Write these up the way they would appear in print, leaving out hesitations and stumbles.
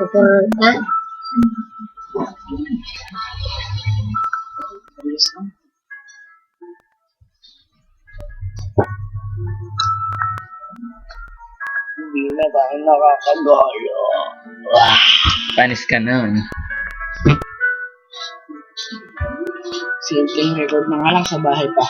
Ha? Hindi na tayo nakakagalo. Panis ka nun. Simpleng record na nga lang sa bahay pa.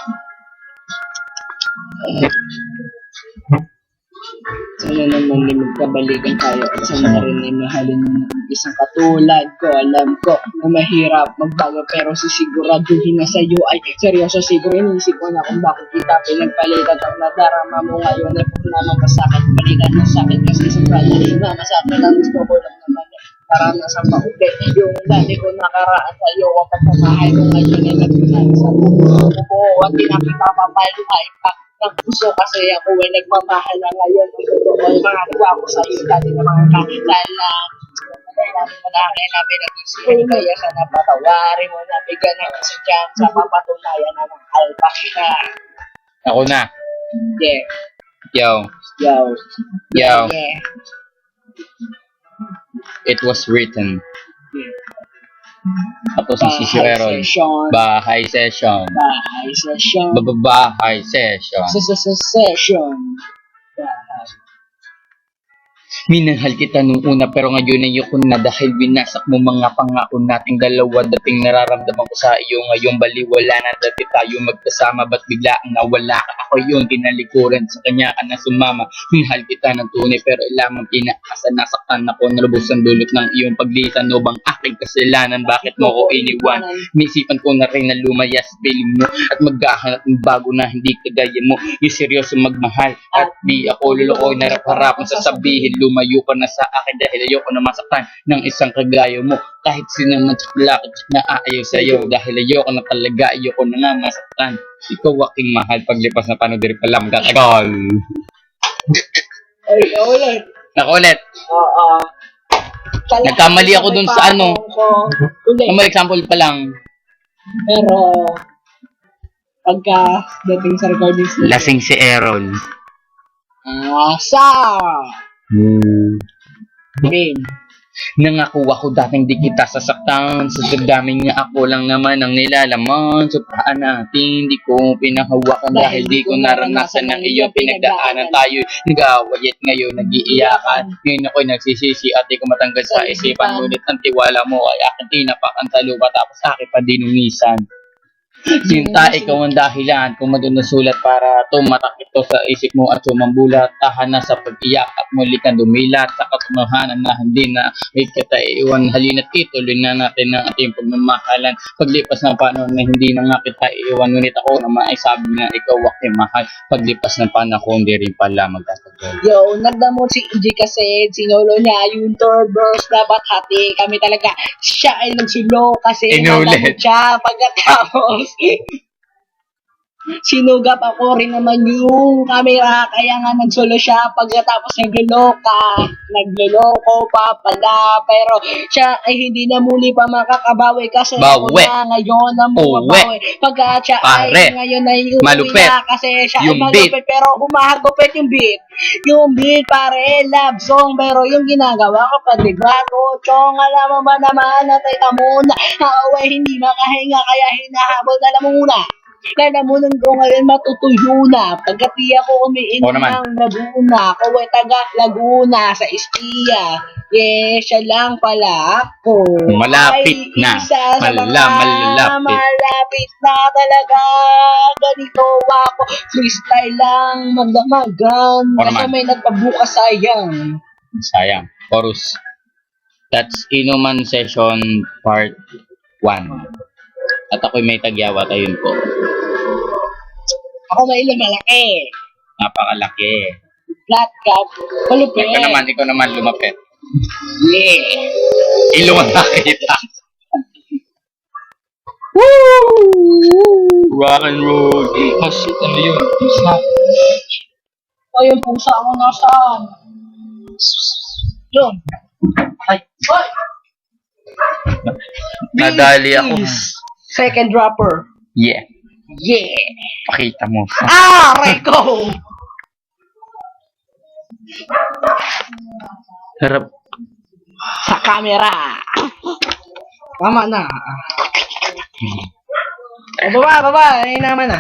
Sana naman din magkabalikan tayo at sana rin ay mahalin mo ng isang katulad ko. Alam ko na mahirap magbago pero sisiguraduhin na sa'yo ay seryoso. Siguro inisip ko na kung bakit kita pinagpalitan at nadarama mo ngayon ay kung naman masakit balikan ng sakit kasi sa pagdating na masakit ang gusto ko lang naman para nasa paulit yung dati ko nakaraan sa'yo ang pagmamahal ko ngayon ay nagpunay sa buo at di na kita papaluhay pa ng puso kasi ako ay nagmamahal na ngayon ang totoo ay mga nagawa ko sa'yo dati na mga kakitan na namin mo na akin na pinag-isihan kaya sana patawarin mo na bigyan ng isa dyan sa papatunayan na mahal pa kita. Ako na. Yeah. Yo. Yo. Yo. Yeah. It was written. Yeah. Tapos si Errol. Bahay session. Bahay session. Bahay session. Session. Minahal kita nung una pero ngayon ayoko na dahil binasak mo mga pangako nating dalawa. Dating nararamdaman ko sa iyo ngayong baliwala na dati tayo magkasama. Ba't bigla ang nawala ka? Ako yun tinalikuran sa kanya ka na sumama. Minahal kita ng tunay pero ilamang pinaasan. Nasaktan ako nalubusan dulot ng iyong paglisan. No bang aking kasalanan? Bakit mo ko iniwan? Misipan ko na rin na lumayas piling mo at maghahanap ng bago na hindi kagaya mo. Yung seryoso magmahal at di ako lulukoy na harap-harapang sasabihin lumayo ka na sa akin dahil ayoko na masaktan ng isang kagaya mo. Kahit sino man lakit na aayaw sa'yo dahil ayoko na talaga, ayoko na nga masaktan. Ikaw aking mahal, paglipas na paano diri pala magtatagal. Ay, ulit. Nakulit. Oo. Nagkamali ako dun sa ano. Ulit. May example pa lang. Pero, pagka dating sa recording station. Lasing si Errol. Asa! Game. Nangako ako dating di kita sasaktan. Sa damdamin nga ako lang naman ang nilalaman. Sa paan natin di ko pinahawakan dahil di ko naranasan ng iyong pinagdaanan. Tayo nag-away at ngayon nag-iiyakan. Ngayon ako'y nagsisisi at di ko matanggal sa isipan. Ngunit ang tiwala mo ay akin tinapakantalo tapos akin pa dinungisan. Sinta, ikaw ang dahilan kung madunusulat para tumatak ito sa isip mo at sumambulat. Tahan na sa pag-iyak at muli kang dumilat sa katotohanan na hindi na may kita iiwan. Halina't ituloy na natin ang ating pagmamahalan. Paglipas ng panahon na hindi na nga kita iiwan, ngunit ako naman ay sabi na ikaw aking mahal. Paglipas ng panahon, hindi rin pala magtatagal. Yo, nagdamot si EJ kasi sinolo niya yung third verse dapat hati kami talaga. Siya ay nagsulo kasi nagdamot siya pagkatapos. Sinugap ako rin naman yung camera kaya nga nagsulo siya pagkatapos nagloloko pa pala pero siya ay hindi na muli pa makakabawi kasi ako na ngayon na mababawi pagka siya ay ngayon ay umuwi na kasi siya ay malupit pero humahagupit yung beat pare love song pero yung ginagawa ko pagligbago chong alam mo ba naman na teka muna ako ay hindi makahinga kaya hinahabol na lang muna. Lalamunan ko ngayon matutuyo na pagkatiya ko umiinom ng Laguna ako ay taga Laguna sa Ispia siya lang pala ako malapit ay na malapit na talaga ganito ako freestyle lang magdamagan kasi may nagpabukas sayang chorus. That's Inuman Session Part 1 at ako'y may tagyawat, ayun po. Ako may lumalaki. Napakalaki. Flat cap. Malupit. Ikaw naman lumapit. Yeah. Ilungan na kita. Woo! Rock and roll. Oh shit, ano yun? Pusa. Oh, yung pusa ako nasaan? Yun. Ay. Nadali ako. Second dropper. Yeah. Yeah. Pakita mo. Rico! Harap. Saka camera. Tama na. Baba, ay naman na.